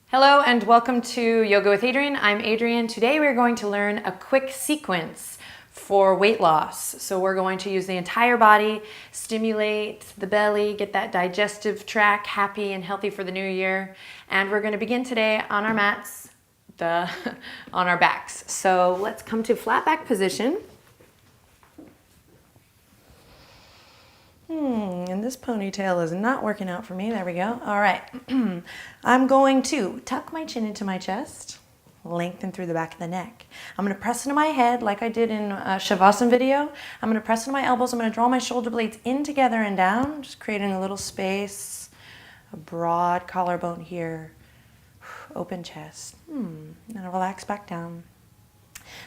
Hello and welcome to Yoga with Adriene. I'm Adriene. Today we're going to learn a quick sequence for weight loss. So we're going to use the entire body, stimulate the belly, get that digestive tract happy and healthy for the new year. And we're going to begin today on our mats, on our backs. So let's come to flat back position. And this ponytail is not working out for me. There we go. All right. I'm going to tuck my chin into my chest, lengthen through the back of the neck. I'm going to press into my head like I did in a Shavasana video. I'm going to press into my elbows. I'm going to draw my shoulder blades in together and down, just creating a little space, a broad collarbone here, open chest. And I'll relax back down.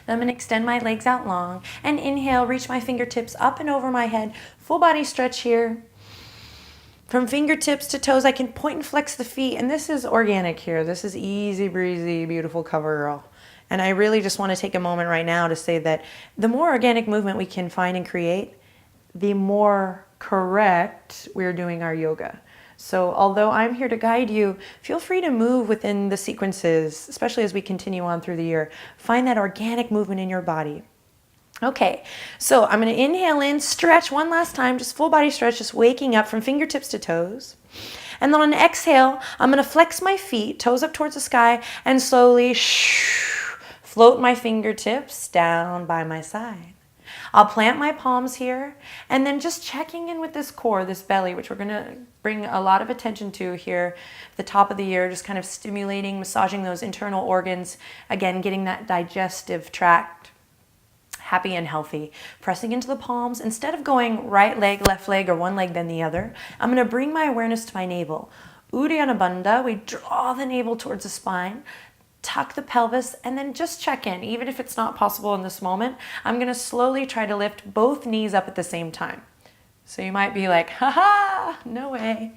Then I'm going to extend my legs out long and inhale, reach my fingertips up and over my head. Full body stretch here. From fingertips to toes, I can point and flex the feet. And this is organic here. This is easy breezy, beautiful cover girl. And I really just want to take a moment right now to say that the more organic movement we can find and create, the more correct we're doing our yoga. So although I'm here to guide you, feel free to move within the sequences, especially as we continue on through the year. Find that organic movement in your body. Okay, so I'm going to inhale in, stretch one last time, just full body stretch, just waking up from fingertips to toes. And then on an exhale, I'm going to flex my feet, toes up towards the sky, and slowly float my fingertips down by my side. I'll plant my palms here and then just checking in with this core, this belly, which we're going to bring a lot of attention to here at the top of the year, just kind of stimulating, massaging those internal organs. Again, getting that digestive tract happy and healthy. Pressing into the palms. Instead of going right leg, left leg, or one leg then the other, I'm going to bring my awareness to my navel. Uddiyana Bandha, we draw the navel towards the spine. Tuck the pelvis and then just check in. Even if it's not possible in this moment, I'm going to slowly try to lift both knees up at the same time. So you might be like, haha, no way.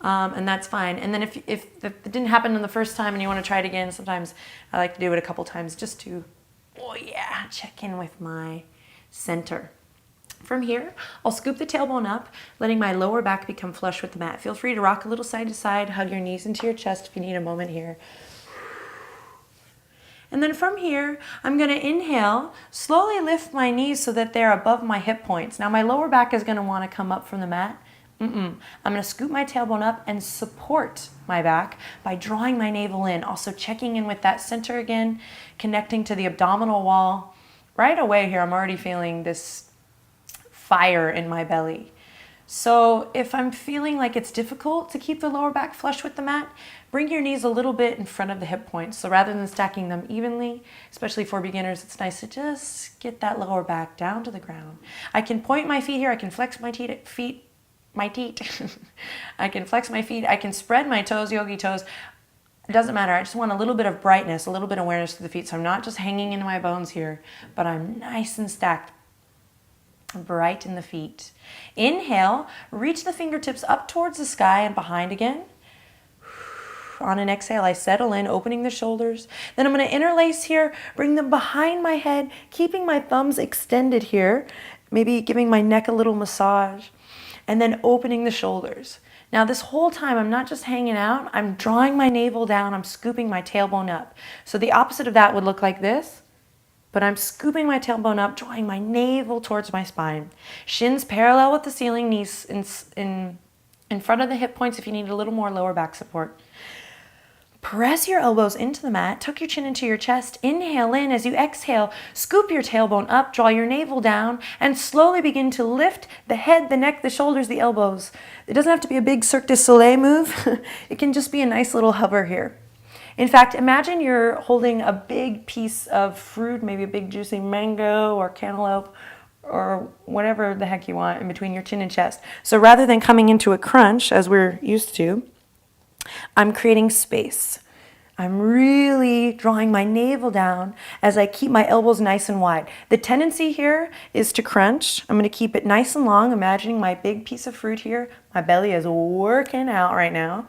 And that's fine. And then if it didn't happen in the first time and you want to try it again, sometimes I like to do it a couple times just to, check in with my center. From here, I'll scoop the tailbone up, letting my lower back become flush with the mat. Feel free to rock a little side to side, hug your knees into your chest if you need a moment here. And then from here, I'm going to inhale, slowly lift my knees so that they're above my hip points. Now my lower back is going to want to come up from the mat. I'm going to scoop my tailbone up and support my back by drawing my navel in. Also checking in with that center again, connecting to the abdominal wall. Right away here, I'm already feeling this fire in my belly. So if I'm feeling like it's difficult to keep the lower back flush with the mat, bring your knees a little bit in front of the hip points. So rather than stacking them evenly, especially for beginners, it's nice to just get that lower back down to the ground. I can point my feet here. I can flex my feet. I can flex my feet. I can spread my toes, yogi toes. It doesn't matter. I just want a little bit of brightness, a little bit of awareness to the feet. So I'm not just hanging into my bones here, but I'm nice and stacked. Bright in the feet. Inhale, reach the fingertips up towards the sky and behind again. On an exhale, I settle in, opening the shoulders. Then I'm going to interlace here, bring them behind my head, keeping my thumbs extended here, maybe giving my neck a little massage, and then opening the shoulders. Now this whole time, I'm not just hanging out, I'm drawing my navel down, I'm scooping my tailbone up. So the opposite of that would look like this. But I'm scooping my tailbone up, drawing my navel towards my spine. Shins parallel with the ceiling, knees in front of the hip points if you need a little more lower back support. Press your elbows into the mat, tuck your chin into your chest, inhale in. As you exhale, scoop your tailbone up, draw your navel down, and slowly begin to lift the head, the neck, the shoulders, the elbows. It doesn't have to be a big Cirque du Soleil move. It can just be a nice little hover here. In fact, imagine you're holding a big piece of fruit, maybe a big juicy mango or cantaloupe or whatever the heck you want in between your chin and chest. So rather than coming into a crunch as we're used to, I'm creating space. I'm really drawing my navel down as I keep my elbows nice and wide. The tendency here is to crunch. I'm going to keep it nice and long, imagining my big piece of fruit here. My belly is working out right now.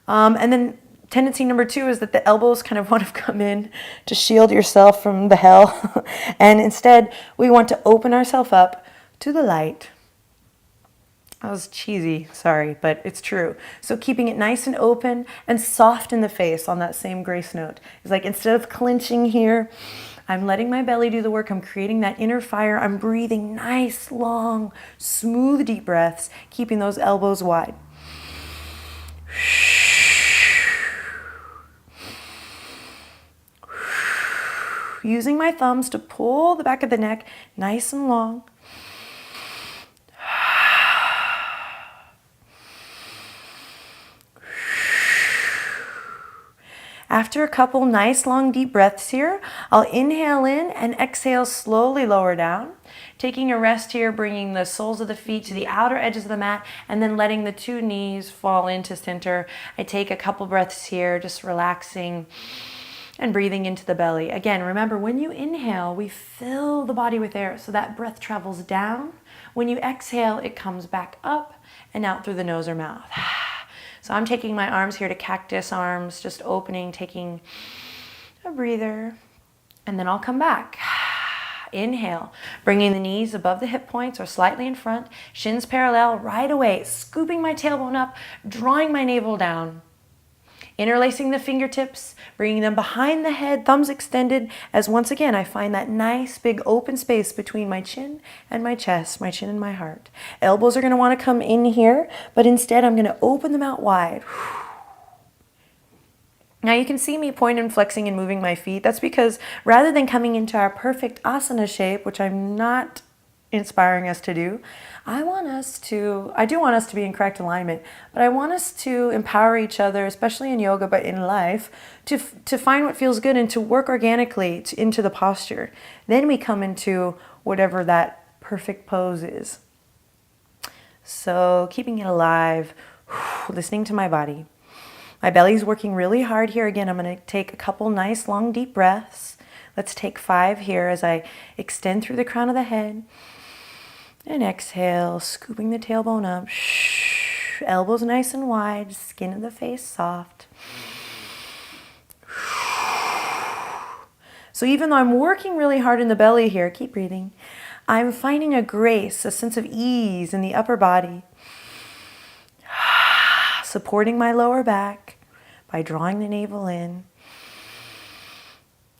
And then tendency number 2 is that the elbows kind of want to come in to shield yourself from the hell. And instead, we want to open ourselves up to the light That was cheesy, sorry, but it's true. So keeping it nice and open and soft in the face on that same grace note. It's like instead of clenching here, I'm letting my belly do the work. I'm creating that inner fire. I'm breathing nice, long, smooth, deep breaths, keeping those elbows wide. Using my thumbs to pull the back of the neck nice and long. After a couple nice long deep breaths here, I'll inhale in and exhale, slowly lower down. Taking a rest here, bringing the soles of the feet to the outer edges of the mat and then letting the two knees fall into center. I take a couple breaths here, just relaxing and breathing into the belly. Again, remember when you inhale, we fill the body with air so that breath travels down. When you exhale, it comes back up and out through the nose or mouth. So I'm taking my arms here to cactus arms, just opening, taking a breather, and then I'll come back. Inhale, bringing the knees above the hip points or slightly in front, shins parallel right away, scooping my tailbone up, drawing my navel down. Interlacing the fingertips, bringing them behind the head, thumbs extended, as once again I find that nice big open space between my chin and my chest, my chin and my heart. Elbows are going to want to come in here, but instead I'm going to open them out wide. Now you can see me pointing and flexing and moving my feet. That's because rather than coming into our perfect asana shape, which I'm not inspiring us to do, I do want us to be in correct alignment, but I want us to empower each other, especially in yoga, but in life, to find what feels good and to work organically into the posture. Then we come into whatever that perfect pose is. So keeping it alive, listening to my body. My belly's working really hard here. Again, I'm going to take a couple nice long deep breaths. Let's take 5 here as I extend through the crown of the head. And exhale, scooping the tailbone up. Elbows nice and wide, skin of the face soft. So even though I'm working really hard in the belly here, keep breathing, I'm finding a grace, a sense of ease in the upper body. Supporting my lower back by drawing the navel in.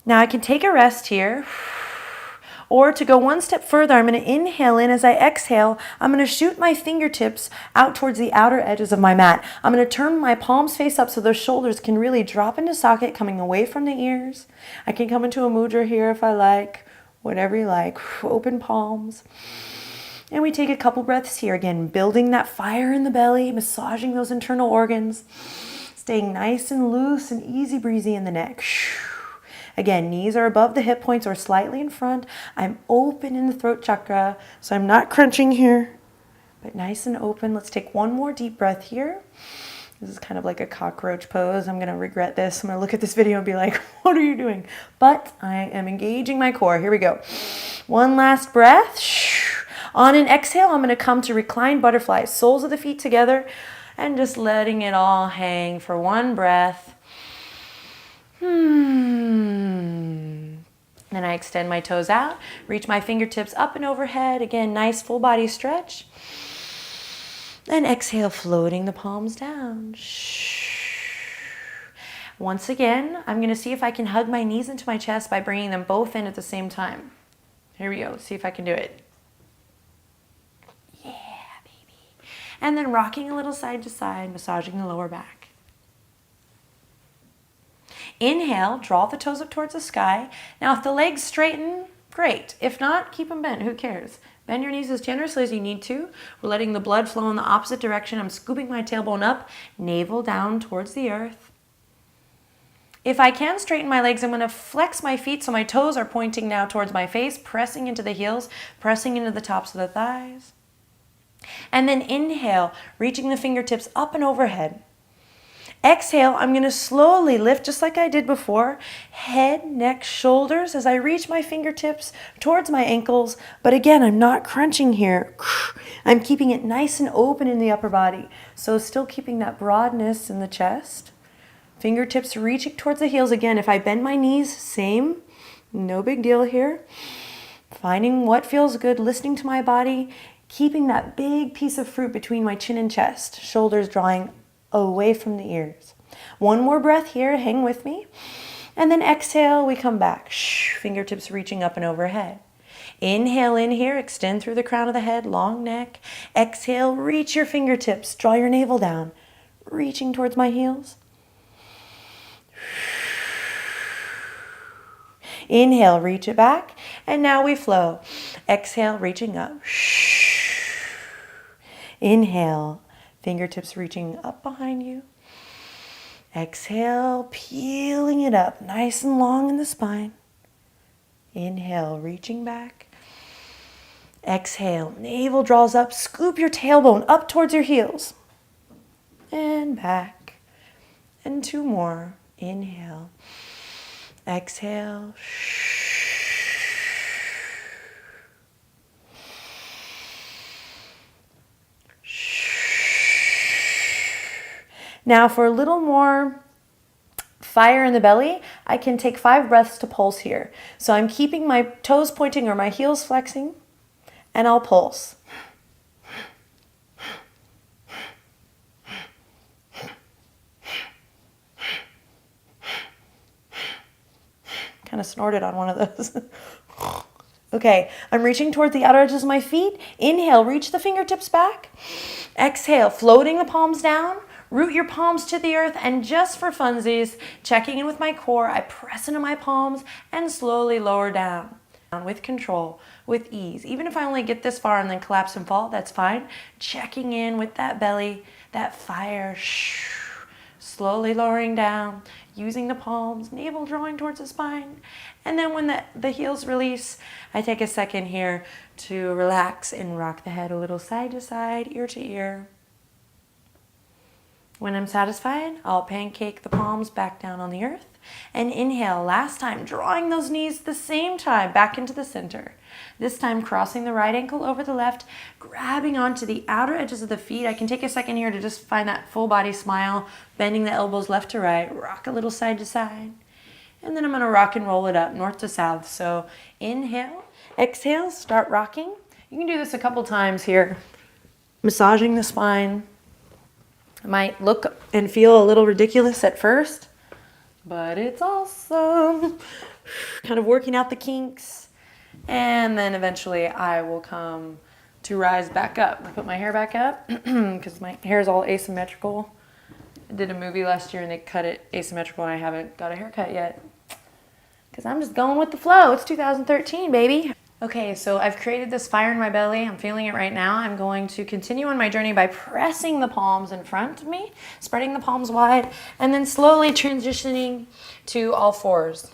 Now I can take a rest here. Or to go one step further, I'm going to inhale in. As I exhale, I'm going to shoot my fingertips out towards the outer edges of my mat. I'm going to turn my palms face up so those shoulders can really drop into socket, coming away from the ears. I can come into a mudra here if I like, whatever you like. Open palms. And we take a couple breaths here. Again, building that fire in the belly, massaging those internal organs, staying nice and loose and easy breezy in the neck. Again, knees are above the hip points or slightly in front. I'm open in the throat chakra, so I'm not crunching here, but nice and open. Let's take one more deep breath here. This is kind of like a cockroach pose. I'm going to regret this. I'm going to look at this video and be like, what are you doing? But I am engaging my core. Here we go. One last breath. On an exhale, I'm going to come to reclined butterfly, soles of the feet together, and just letting it all hang for one breath. Then I extend my toes out, reach my fingertips up and overhead. Again, nice full body stretch. And exhale, floating the palms down. Once again, I'm going to see if I can hug my knees into my chest by bringing them both in at the same time. Here we go. See if I can do it. Yeah, baby. And then rocking a little side to side, massaging the lower back. Inhale, draw the toes up towards the sky. Now, if the legs straighten, great. If not, keep them bent. Who cares? Bend your knees as generously as you need to. We're letting the blood flow in the opposite direction. I'm scooping my tailbone up, navel down towards the earth. If I can straighten my legs, I'm going to flex my feet so my toes are pointing now towards my face, pressing into the heels, pressing into the tops of the thighs. And then inhale, reaching the fingertips up and overhead. Exhale, I'm going to slowly lift just like I did before. Head, neck, shoulders as I reach my fingertips towards my ankles. But again, I'm not crunching here. I'm keeping it nice and open in the upper body. So still keeping that broadness in the chest. Fingertips reaching towards the heels. Again, if I bend my knees, same. No big deal here. Finding what feels good, listening to my body. keeping that big piece of fruit between my chin and chest, shoulders drawing away from the ears. One more breath here, hang with me. And then exhale, we come back. Fingertips reaching up and overhead. Inhale in here, extend through the crown of the head, long neck. Exhale, reach your fingertips, draw your navel down, reaching towards my heels. Inhale, reach it back, and now we flow. Exhale, reaching up. Inhale, fingertips reaching up behind you. Exhale, peeling it up, nice and long in the spine. Inhale, reaching back. Exhale, navel draws up, scoop your tailbone up towards your heels. And back. And 2 more. Inhale. Exhale. Now for a little more fire in the belly, I can take 5 breaths to pulse here. So I'm keeping my toes pointing or my heels flexing, and I'll pulse. Kind of snorted on one of those. Okay, I'm reaching towards the outer edges of my feet. Inhale, reach the fingertips back. Exhale, floating the palms down. Root your palms to the earth, and just for funsies, checking in with my core, I press into my palms and slowly lower down with control, with ease. Even if I only get this far and then collapse and fall, that's fine. Checking in with that belly, that fire, slowly lowering down, using the palms, navel drawing towards the spine. And then when the heels release, I take a second here to relax and rock the head a little side to side, ear to ear. When I'm satisfied, I'll pancake the palms back down on the earth and inhale. Last time, drawing those knees the same time back into the center. This time, crossing the right ankle over the left, grabbing onto the outer edges of the feet. I can take a second here to just find that full body smile, bending the elbows left to right, rock a little side to side. And then I'm gonna rock and roll it up north to south. So inhale, exhale, start rocking. You can do this a couple times here, massaging the spine. It might look and feel a little ridiculous at first, but it's awesome. Kind of working out the kinks. And then eventually I will come to rise back up. I put my hair back up because my hair is all asymmetrical. I did a movie last year and they cut it asymmetrical and I haven't got a haircut yet because I'm just going with the flow. It's 2013, baby. Okay, so I've created this fire in my belly. I'm feeling it right now. I'm going to continue on my journey by pressing the palms in front of me, spreading the palms wide, and then slowly transitioning to all fours.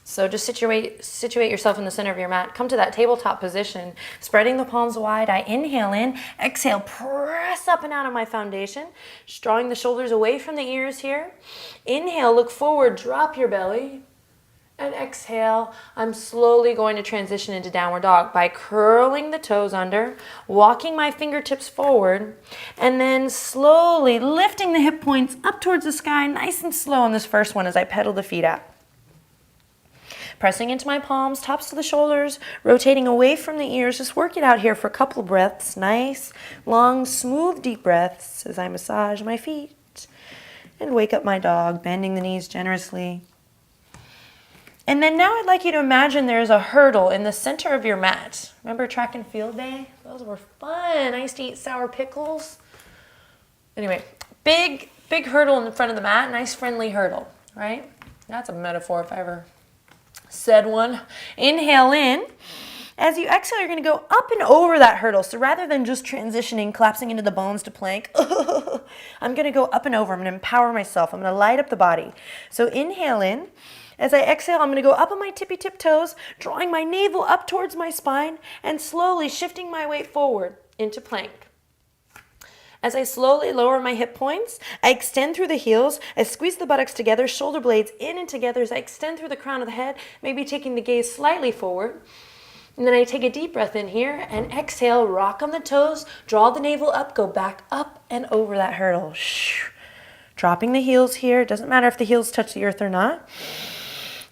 So just situate yourself in the center of your mat. Come to that tabletop position, spreading the palms wide. I inhale in, exhale, press up and out of my foundation, just drawing the shoulders away from the ears here. Inhale, look forward, drop your belly. And exhale, I'm slowly going to transition into downward dog by curling the toes under, walking my fingertips forward, and then slowly lifting the hip points up towards the sky, nice and slow on this first one as I pedal the feet out. Pressing into my palms, tops to the shoulders, rotating away from the ears. Just work it out here for a couple of breaths. Nice, long, smooth, deep breaths as I massage my feet and wake up my dog, bending the knees generously. And then now I'd like you to imagine there's a hurdle in the center of your mat. Remember track and field day? Those were fun. I used to eat sour pickles. Anyway, big hurdle in the front of the mat. Nice friendly hurdle, right? That's a metaphor if I ever said one. Inhale in. As you exhale, you're going to go up and over that hurdle. So rather than just transitioning, collapsing into the bones to plank, I'm going to go up and over. I'm going to empower myself. I'm going to light up the body. So inhale in. As I exhale, I'm going to go up on my tippy tip toes, drawing my navel up towards my spine and slowly shifting my weight forward into plank. As I slowly lower my hip points, I extend through the heels. I squeeze the buttocks together, shoulder blades in and together as I extend through the crown of the head, maybe taking the gaze slightly forward. And then I take a deep breath in here and exhale, rock on the toes, draw the navel up, go back up and over that hurdle. Dropping the heels here. It doesn't matter if the heels touch the earth or not.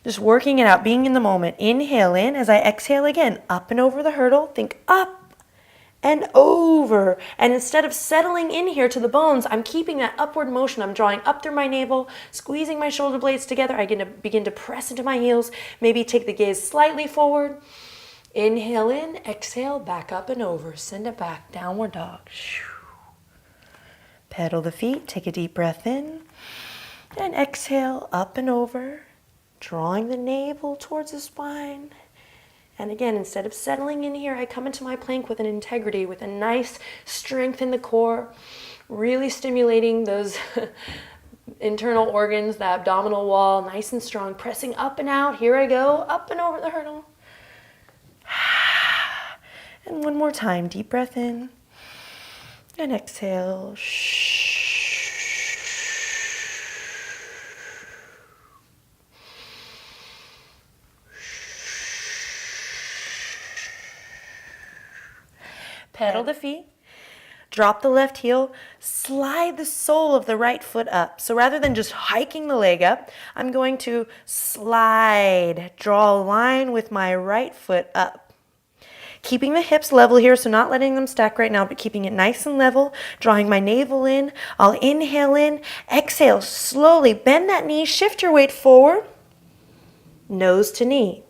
Just working it out, being in the moment. Inhale in as I exhale again, up and over the hurdle. Think up and over. And instead of settling in here to the bones, I'm keeping that upward motion. I'm drawing up through my navel, squeezing my shoulder blades together. I begin to press into my heels, maybe take the gaze slightly forward. Inhale in, exhale, back up and over. Send it back, downward dog. Pedal the feet, take a deep breath in, and exhale, up and over, drawing the navel towards the spine. And again, instead of settling in here, I come into my plank with an integrity, with a nice strength in the core, really stimulating those internal organs, the abdominal wall, nice and strong, pressing up and out. Here I go, up and over the hurdle. And one more time, deep breath in, and exhale. Pedal the feet, drop the left heel, slide the sole of the right foot up. So rather than just hiking the leg up, I'm going to slide, draw a line with my right foot up. Keeping the hips level here, so not letting them stack right now, but keeping it nice and level, drawing my navel in. I'll inhale in, exhale, slowly bend that knee, shift your weight forward, nose to knee.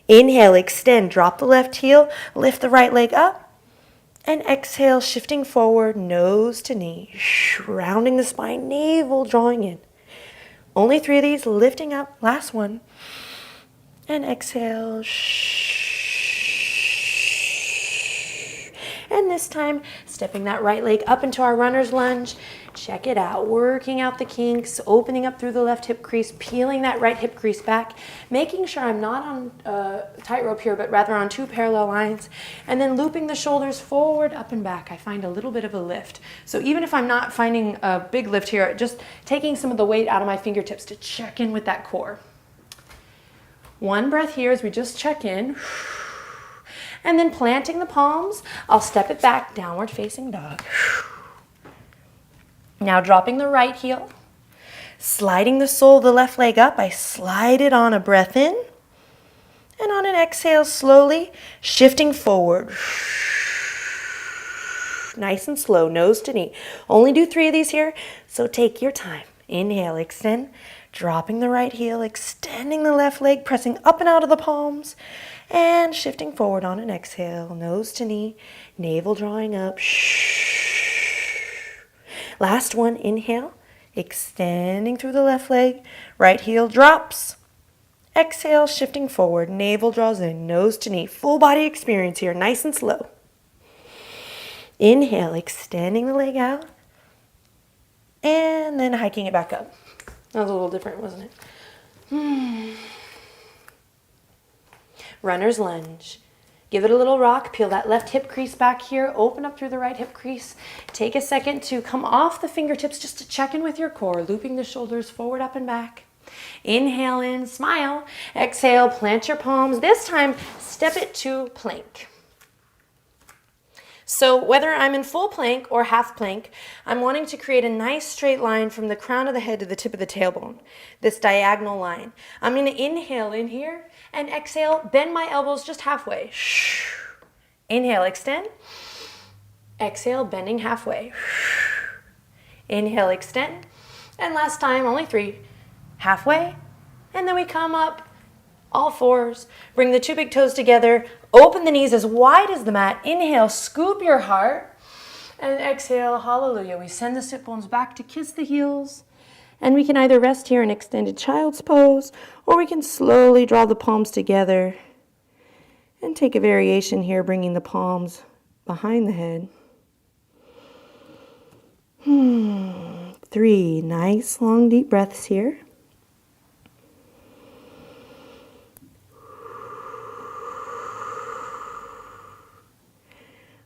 Inhale, extend, drop the left heel, lift the right leg up, and exhale, shifting forward, nose to knee, rounding the spine, navel drawing in. Only 3 of these, lifting up, last one, and exhale, and this time, stepping that right leg up into our runner's lunge. Check it out, working out the kinks, opening up through the left hip crease, peeling that right hip crease back, making sure I'm not on tightrope here, but rather on 2 parallel lines, and then looping the shoulders forward, up and back. I find a little bit of a lift. So even if I'm not finding a big lift here, just taking some of the weight out of my fingertips to check in with that core. One breath here as we just check in. And then planting the palms, I'll step it back, downward facing dog. Now dropping the right heel, sliding the sole of the left leg up. I slide it on a breath in, and on an exhale, slowly shifting forward. Nice and slow, nose to knee. Only do 3 of these here, so take your time. Inhale, extend, dropping the right heel, extending the left leg, pressing up and out of the palms, and shifting forward on an exhale, nose to knee, navel drawing up. Last one, inhale, extending through the left leg, right heel drops. Exhale, shifting forward, navel draws in, nose to knee, full body experience here, nice and slow. Inhale, extending the leg out, and then hiking it back up. That was a little different, wasn't it? Runner's lunge. Give it a little rock. Peel that left hip crease back here. Open up through the right hip crease. Take a second to come off the fingertips just to check in with your core, looping the shoulders forward, up, and back. Inhale in, smile. Exhale, plant your palms. This time, step it to plank. So whether I'm in full plank or half plank, I'm wanting to create a nice straight line from the crown of the head to the tip of the tailbone, this diagonal line. I'm going to inhale in here and exhale, bend my elbows just halfway. Inhale, extend. Exhale, bending halfway. Inhale, extend. And last time, only 3. Halfway. And then we come up, all 4s. Bring the 2 big toes together. Open the knees as wide as the mat. Inhale, scoop your heart. And exhale, hallelujah. We send the sit bones back to kiss the heels. And we can either rest here in extended child's pose, or we can slowly draw the palms together and take a variation here, bringing the palms behind the head. 3 nice long deep breaths here.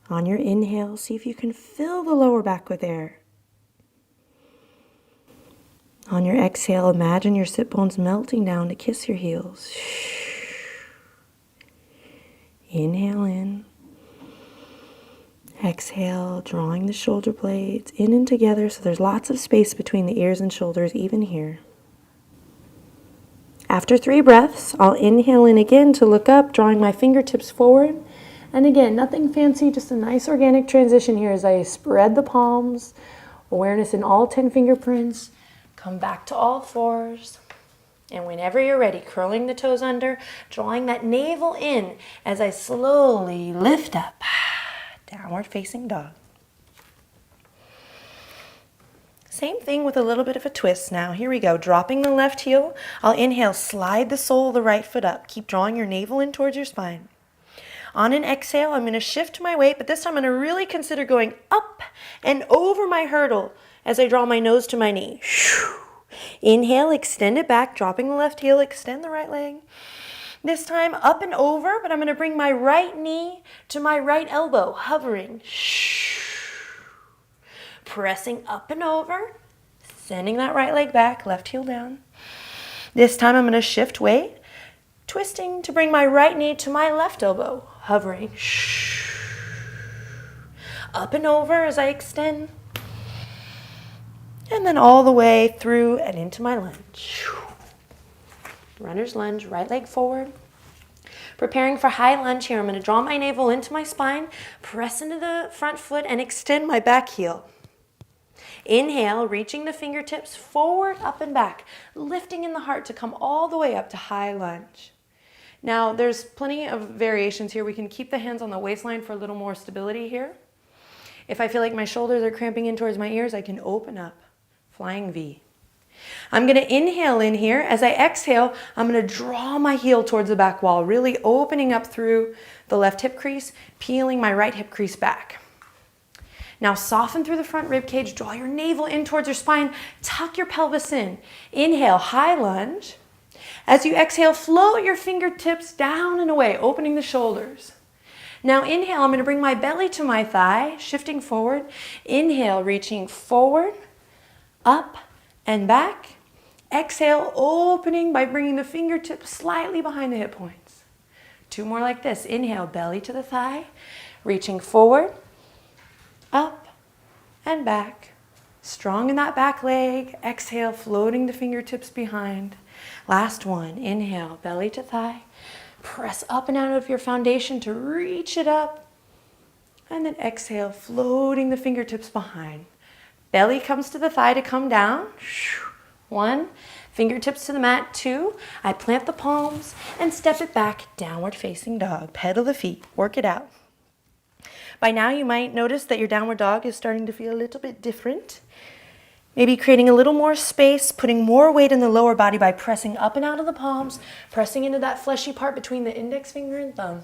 On your inhale, see if you can fill the lower back with air. On your exhale, imagine your sit bones melting down to kiss your heels. Inhale in. Exhale, drawing the shoulder blades in and together so there's lots of space between the ears and shoulders, even here. After 3 breaths, I'll inhale in again to look up, drawing my fingertips forward. And again, nothing fancy, just a nice organic transition here as I spread the palms, awareness in all 10 fingerprints, come back to all fours. And whenever you're ready, curling the toes under, drawing that navel in as I slowly lift up, downward facing dog. Same thing with a little bit of a twist now. Here we go, dropping the left heel. I'll inhale, slide the sole of the right foot up. Keep drawing your navel in towards your spine. On an exhale, I'm going to shift my weight, but this time I'm going to really consider going up and over my hurdle as I draw my nose to my knee. Inhale, extend it back, dropping the left heel, extend the right leg. This time up and over, but I'm going to bring my right knee to my right elbow, hovering. Pressing up and over, sending that right leg back, left heel down. This time I'm going to shift weight, twisting to bring my right knee to my left elbow, hovering. Up and over as I extend. And then all the way through and into my lunge. Runner's lunge, right leg forward. Preparing for high lunge here. I'm going to draw my navel into my spine, press into the front foot, and extend my back heel. Inhale, reaching the fingertips forward, up and back, lifting in the heart to come all the way up to high lunge. Now, there's plenty of variations here. We can keep the hands on the waistline for a little more stability here. If I feel like my shoulders are cramping in towards my ears, I can open up, flying V. I'm going to inhale in here. As I exhale, I'm going to draw my heel towards the back wall, really opening up through the left hip crease, peeling my right hip crease back. Now soften through the front rib cage, draw your navel in towards your spine, tuck your pelvis in. Inhale, high lunge. As you exhale, float your fingertips down and away, opening the shoulders. Now inhale, I'm going to bring my belly to my thigh, shifting forward. Inhale, reaching forward, up and back. Exhale, opening by bringing the fingertips slightly behind the hip points. 2 more like this. Inhale, belly to the thigh, reaching forward, up and back. Strong in that back leg. Exhale, floating the fingertips behind. Last one. Inhale, belly to thigh. Press up and out of your foundation to reach it up. And then exhale, floating the fingertips behind. Belly comes to the thigh to come down. 1. Fingertips to the mat. 2. I plant the palms and step it back, downward facing dog. Pedal the feet. Work it out. By now you might notice that your downward dog is starting to feel a little bit different. Maybe creating a little more space, putting more weight in the lower body by pressing up and out of the palms, pressing into that fleshy part between the index finger and thumb.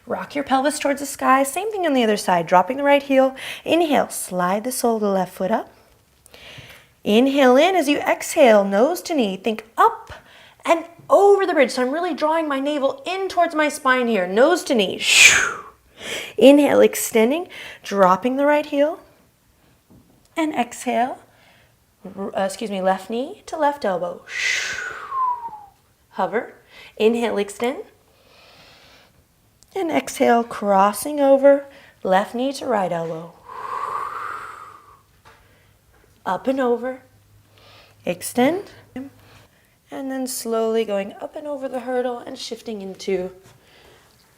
Rock your pelvis towards the sky. Same thing on the other side, dropping the right heel. Inhale, slide the sole of the left foot up. Inhale in as you exhale, nose to knee. Think up and over the bridge. So I'm really drawing my navel in towards my spine here, nose to knee. Inhale, extending, dropping the right heel. And exhale, left knee to left elbow. Hover. Inhale, extend. And exhale, crossing over, left knee to right elbow. Up and over. Extend. And then slowly going up and over the hurdle and shifting into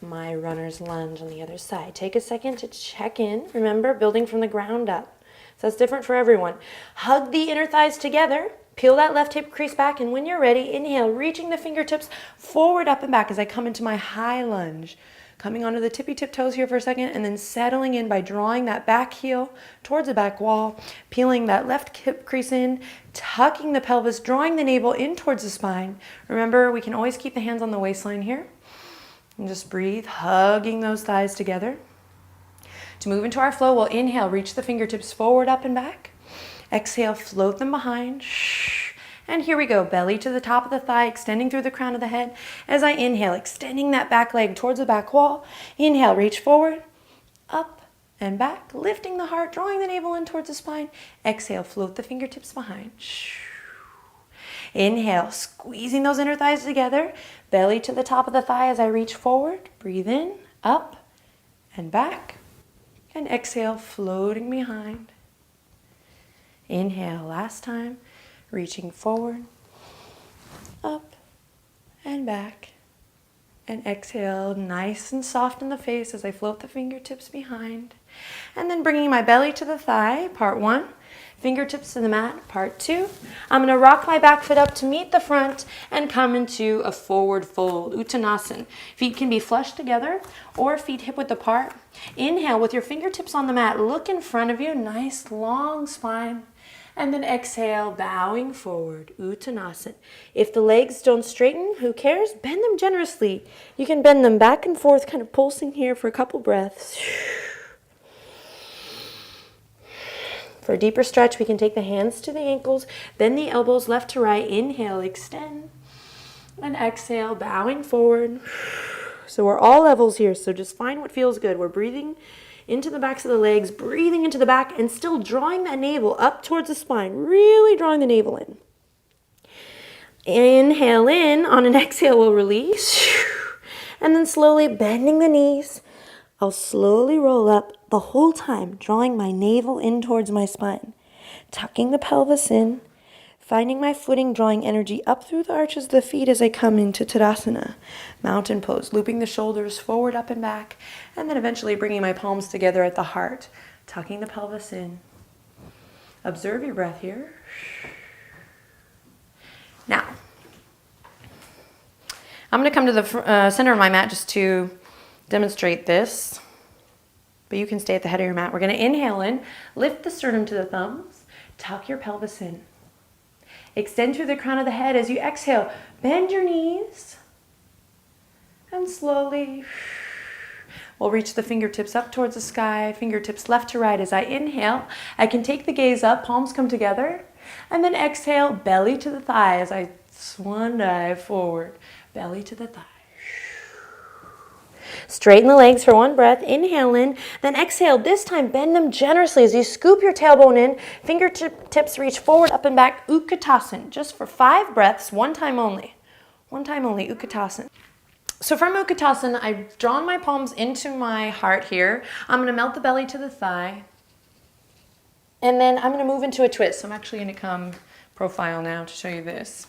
my runner's lunge on the other side. Take a second to check in. Remember, building from the ground up. So that's different for everyone. Hug the inner thighs together. Peel that left hip crease back. And when you're ready, inhale, reaching the fingertips forward, up and back as I come into my high lunge. Coming onto the tippy tip toes here for a second and then settling in by drawing that back heel towards the back wall. Peeling that left hip crease in. Tucking the pelvis, drawing the navel in towards the spine. Remember, we can always keep the hands on the waistline here. And just breathe, hugging those thighs together. To move into our flow, we'll inhale, reach the fingertips forward, up and back. Exhale, float them behind. And here we go, belly to the top of the thigh, extending through the crown of the head. As I inhale, extending that back leg towards the back wall. Inhale, reach forward, up and back, lifting the heart, drawing the navel in towards the spine. Exhale, float the fingertips behind. Inhale, squeezing those inner thighs together. Belly to the top of the thigh as I reach forward. Breathe in, up and back. And exhale, floating behind. Inhale, last time. Reaching forward, up and back. And exhale, nice and soft in the face as I float the fingertips behind. And then bringing my belly to the thigh, part 1. Fingertips to the mat, part 2. I'm going to rock my back foot up to meet the front and come into a forward fold, Uttanasana. Feet can be flush together or feet hip width apart. Inhale with your fingertips on the mat, look in front of you, nice long spine. And then exhale, bowing forward, Uttanasana. If the legs don't straighten, who cares? Bend them generously. You can bend them back and forth, kind of pulsing here for a couple breaths. For a deeper stretch, we can take the hands to the ankles, bend the elbows left to right. Inhale, extend. And exhale, bowing forward. So we're all levels here, so just find what feels good. We're breathing into the backs of the legs, breathing into the back, and still drawing that navel up towards the spine, really drawing the navel in. Inhale in, on an exhale, we'll release. And then slowly bending the knees. I'll slowly roll up the whole time, drawing my navel in towards my spine, tucking the pelvis in, finding my footing, drawing energy up through the arches of the feet as I come into Tadasana, mountain pose, looping the shoulders forward, up and back, and then eventually bringing my palms together at the heart, tucking the pelvis in. Observe your breath here. Now, I'm going to come to the center of my mat just to demonstrate this, but you can stay at the head of your mat. We're going to inhale in, lift the sternum to the thumbs, tuck your pelvis in. Extend through the crown of the head as you exhale. Bend your knees, and slowly we'll reach the fingertips up towards the sky, fingertips left to right. As I inhale, I can take the gaze up, palms come together, and then exhale, belly to the thigh as I swan dive forward, belly to the thigh. Straighten the legs for one breath. Inhale in, then exhale. This time, bend them generously as you scoop your tailbone in. Fingertips reach forward, up and back. Utkatasana. Just for 5 breaths, one time only. One time only, Utkatasana. So from Utkatasana, I've drawn my palms into my heart here. I'm going to melt the belly to the thigh. And then I'm going to move into a twist. So I'm actually going to come profile now to show you this.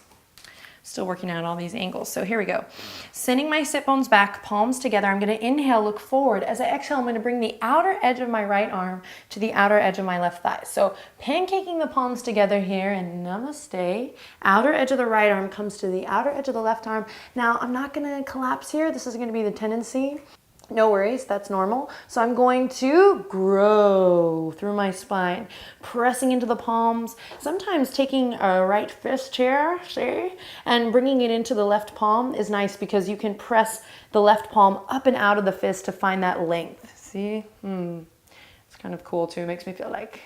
Still working out all these angles. So here we go. Sending my sit bones back, palms together. I'm going to inhale, look forward. As I exhale, I'm going to bring the outer edge of my right arm to the outer edge of my left thigh. So pancaking the palms together here and namaste. Outer edge of the right arm comes to the outer edge of the left arm. Now, I'm not going to collapse here. This is going to be the tendency. No worries, that's normal. So I'm going to grow through my spine, pressing into the palms, sometimes taking a right fist chair, see, and bringing it into the left palm is nice because you can press the left palm up and out of the fist to find that length. See? It's kind of cool too. It makes me feel like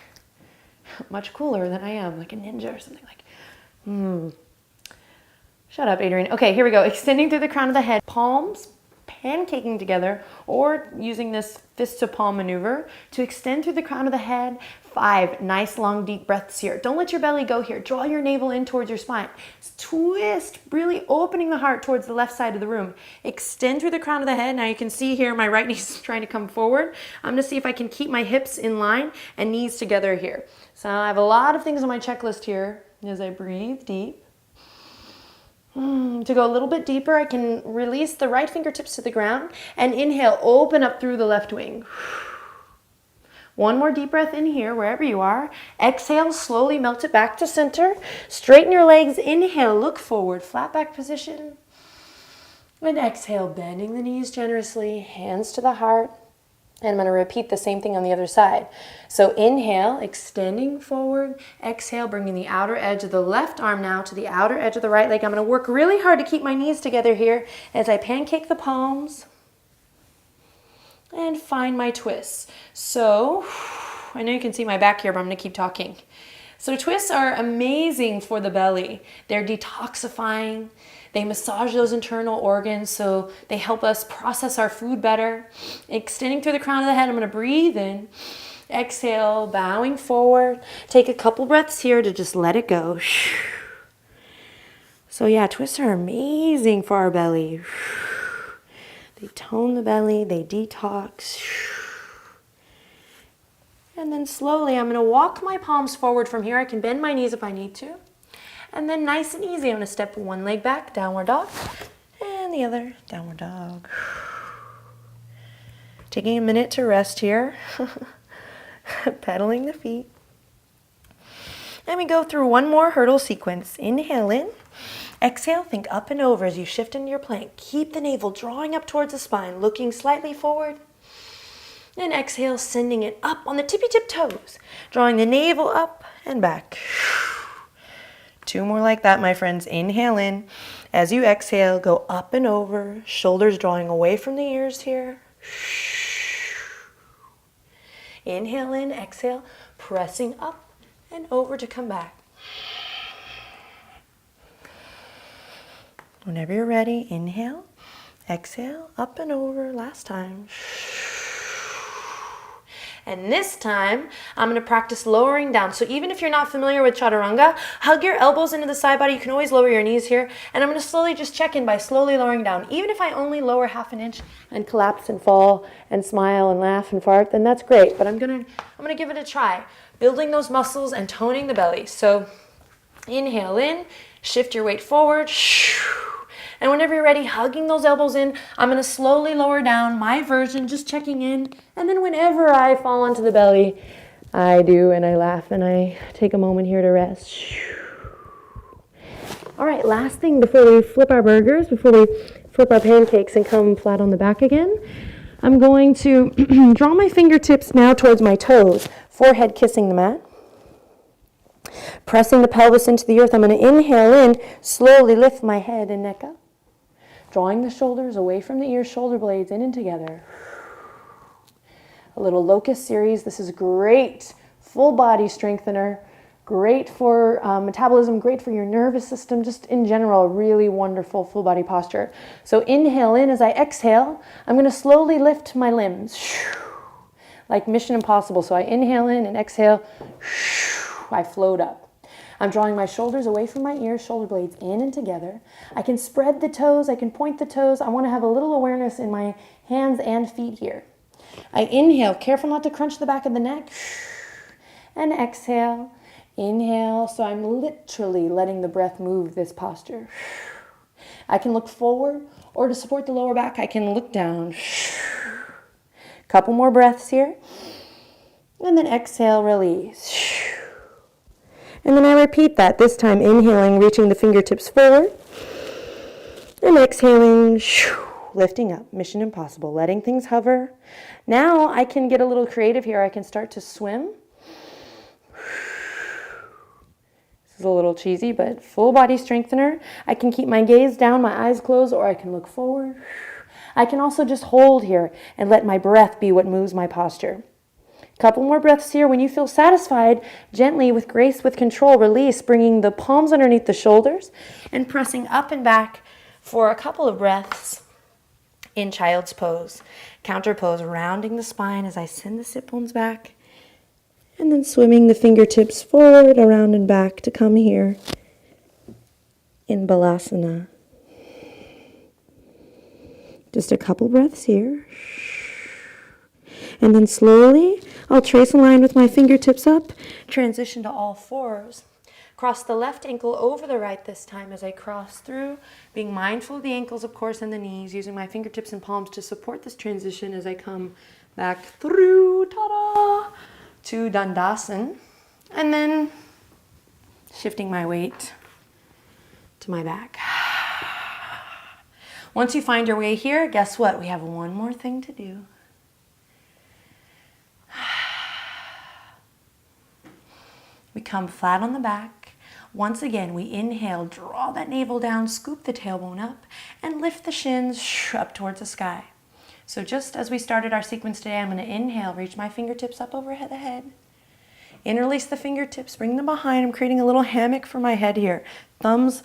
much cooler than I am, like a ninja or something like. Shut up, Adriene. Okay, here we go. Extending through the crown of the head, palms pancaking together, or using this fist to palm maneuver to extend through the crown of the head. 5 nice long deep breaths here. Don't let your belly go here. Draw your navel in towards your spine. Twist, really opening the heart towards the left side of the room. Extend through the crown of the head. Now you can see here my right knee is trying to come forward. I'm going to see if I can keep my hips in line and knees together here. So I have a lot of things on my checklist here as I breathe deep. To go a little bit deeper, I can release the right fingertips to the ground and inhale, open up through the left wing. One more deep breath in here, wherever you are. Exhale, slowly melt it back to center. Straighten your legs. Inhale, look forward, flat back position. And exhale, bending the knees generously, hands to the heart. And I'm going to repeat the same thing on the other side. So inhale, extending forward. Exhale, bringing the outer edge of the left arm now to the outer edge of the right leg. I'm going to work really hard to keep my knees together here as I pancake the palms and find my twists. So I know you can see my back here, but I'm going to keep talking. So twists are amazing for the belly. They're detoxifying. They massage those internal organs, so they help us process our food better. Extending through the crown of the head, I'm going to breathe in. Exhale, bowing forward. Take a couple breaths here to just let it go. So yeah, twists are amazing for our belly. They tone the belly, they detox. And then slowly, I'm going to walk my palms forward from here. I can bend my knees if I need to. And then nice and easy, I'm going to step one leg back, downward dog, and And the other, downward dog. Taking a minute to rest here. Pedaling the feet. And we go through one more hurdle sequence. Inhale in. Exhale, think up and over as you shift into your plank. Keep the navel drawing up towards the spine, looking slightly forward. And exhale, sending it up on the tippy-tip toes, drawing the navel up and back. 2 more like that, my friends. Inhale in. As you exhale, go up and over, shoulders drawing away from the ears here. Inhale in, exhale, pressing up and over to come back. Whenever you're ready, inhale, exhale, up and over, last time. And this time, I'm going to practice lowering down. So even if you're not familiar with chaturanga, hug your elbows into the side body. You can always lower your knees here. And I'm going to slowly just check in by slowly lowering down. Even if I only lower half an inch and collapse and fall and smile and laugh and fart, then that's great. But I'm going to give it a try. Building those muscles and toning the belly. So inhale in, shift your weight forward. And whenever you're ready, hugging those elbows in, I'm going to slowly lower down, my version, just checking in. And then whenever I fall onto the belly, I do, and I laugh, and I take a moment here to rest. All right, last thing before we flip our burgers, before we flip our pancakes and come flat on the back again, I'm going to draw my fingertips now towards my toes, forehead kissing the mat. Pressing the pelvis into the earth, I'm going to inhale in, slowly lift my head and neck up. Drawing the shoulders away from the ears, shoulder blades in and together. A little locust series. This is great full body strengthener. Great for metabolism, great for your nervous system, just in general, really wonderful full body posture. So inhale in. As I exhale, I'm going to slowly lift my limbs. Like Mission Impossible. So I inhale in and exhale. I float up. I'm drawing my shoulders away from my ears, shoulder blades in and together. I can spread the toes, I can point the toes. I want to have a little awareness in my hands and feet here. I inhale, careful not to crunch the back of the neck. And exhale, inhale. So I'm literally letting the breath move this posture. I can look forward, or to support the lower back, I can look down. Couple more breaths here. And then exhale, release. And then I repeat that, this time inhaling, reaching the fingertips forward. And exhaling, lifting up, Mission Impossible, letting things hover. Now I can get a little creative here. I can start to swim. This is a little cheesy, but full body strengthener. I can keep my gaze down, my eyes closed, or I can look forward. I can also just hold here and let my breath be what moves my posture. Couple more breaths here. When you feel satisfied, gently, with grace, with control, release, bringing the palms underneath the shoulders and pressing up and back for a couple of breaths in child's pose. Counter pose, rounding the spine as I send the sit bones back, and then swimming the fingertips forward, around and back to come here in Balasana. Just a couple breaths here. And then slowly, I'll trace a line with my fingertips up, transition to all fours. Cross the left ankle over the right this time as I cross through, being mindful of the ankles, of course, and the knees, using my fingertips and palms to support this transition as I come back through, ta-da, to Dandasana. And then shifting my weight to my back. Once you find your way here, guess what? We have one more thing to do. We come flat on the back. Once again, we inhale, draw that navel down, scoop the tailbone up, and lift the shins up towards the sky. So just as we started our sequence today, I'm going to inhale, reach my fingertips up over the head. Interlace the fingertips, bring them behind. I'm creating a little hammock for my head here. Thumbs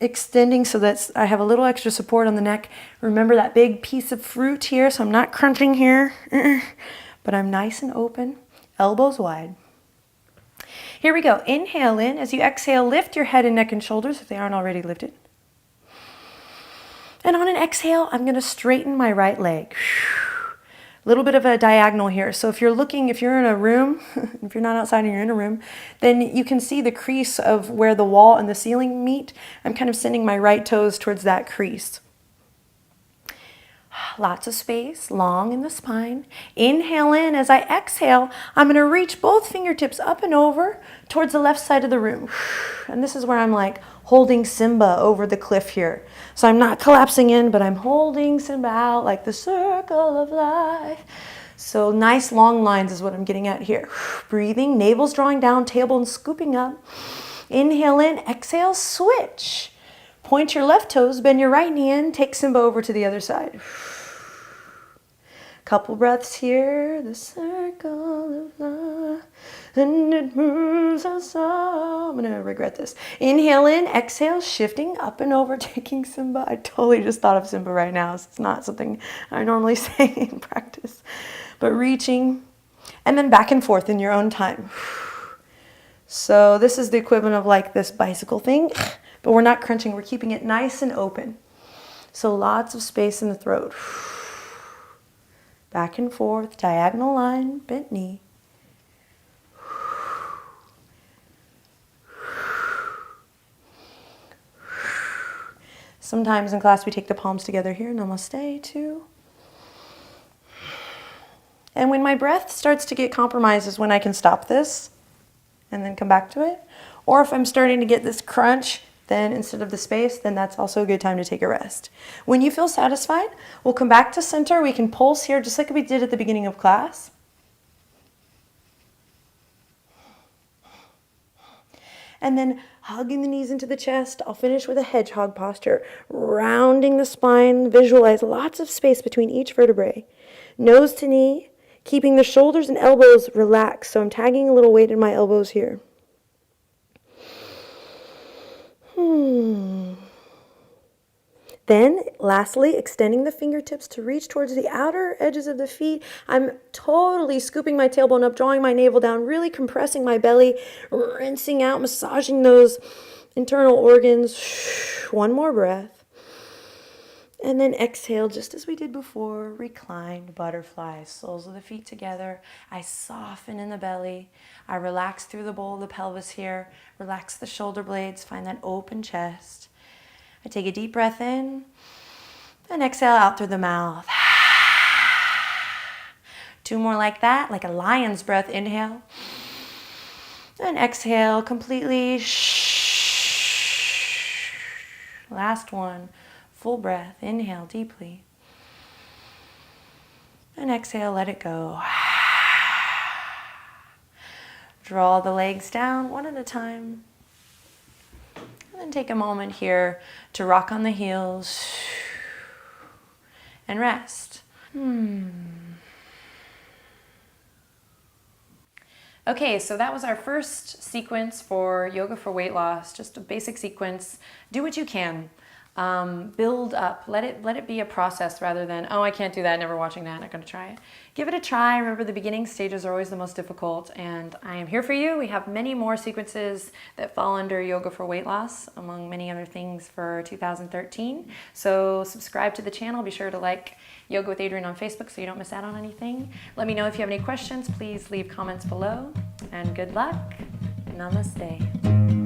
extending so that I have a little extra support on the neck. Remember that big piece of fruit here, so I'm not crunching here, but I'm nice and open, elbows wide. Here we go. Inhale in. As you exhale, lift your head and neck and shoulders if they aren't already lifted. And on an exhale, I'm going to straighten my right leg. A little bit of a diagonal here. So if you're in a room, if you're not outside and you're in a room, then you can see the crease of where the wall and the ceiling meet. I'm kind of sending my right toes towards that crease. Lots of space, long in the spine. Inhale in. As I exhale, I'm going to reach both fingertips up and over towards the left side of the room. And this is where I'm like holding Simba over the cliff here. So I'm not collapsing in, but I'm holding Simba out like the circle of life. So nice long lines is what I'm getting at here. Breathing, navel's drawing down, tailbone scooping up. Inhale in, exhale, switch. Point your left toes, bend your right knee in, take Simba over to the other side. Couple breaths here. The circle of life, and it moves us all. I'm gonna regret this. Inhale in, exhale, shifting up and over, taking Simba. I totally just thought of Simba right now. So it's not something I normally say in practice. But reaching, and then back and forth in your own time. So this is the equivalent of like this bicycle thing, but we're not crunching. We're keeping it nice and open. So lots of space in the throat. Back and forth, diagonal line, bent knee. Sometimes in class we take the palms together here, namaste, too. And when my breath starts to get compromised is when I can stop this and then come back to it. Or if I'm starting to get this crunch, then instead of the space, then that's also a good time to take a rest. When you feel satisfied, we'll come back to center. We can pulse here just like we did at the beginning of class. And then hugging the knees into the chest. I'll finish with a hedgehog posture. Rounding the spine. Visualize lots of space between each vertebrae. Nose to knee. Keeping the shoulders and elbows relaxed. So I'm tagging a little weight in my elbows here. Then, lastly, extending the fingertips to reach towards the outer edges of the feet. I'm totally scooping my tailbone up, drawing my navel down, really compressing my belly, rinsing out, massaging those internal organs. One more breath. And then exhale, just as we did before, reclined butterfly. Soles of the feet together. I soften in the belly. I relax through the bowl of the pelvis here. Relax the shoulder blades. Find that open chest. I take a deep breath in and exhale out through the mouth. 2 more like that, like a lion's breath. Inhale and exhale completely. Last one. Full breath. Inhale deeply. And exhale, let it go. Draw the legs down one at a time. And then take a moment here to rock on the heels and rest. Okay, so that was our first sequence for yoga for weight loss, just a basic sequence. Do what you can. Build up. Let it be a process rather than, oh, I can't do that, never watching that, not going to try it. Give it a try. Remember, the beginning stages are always the most difficult, and I am here for you. We have many more sequences that fall under yoga for weight loss, among many other things for 2013. So subscribe to the channel. Be sure to like Yoga with Adriene on Facebook so you don't miss out on anything. Let me know if you have any questions. Please leave comments below, and good luck. Namaste.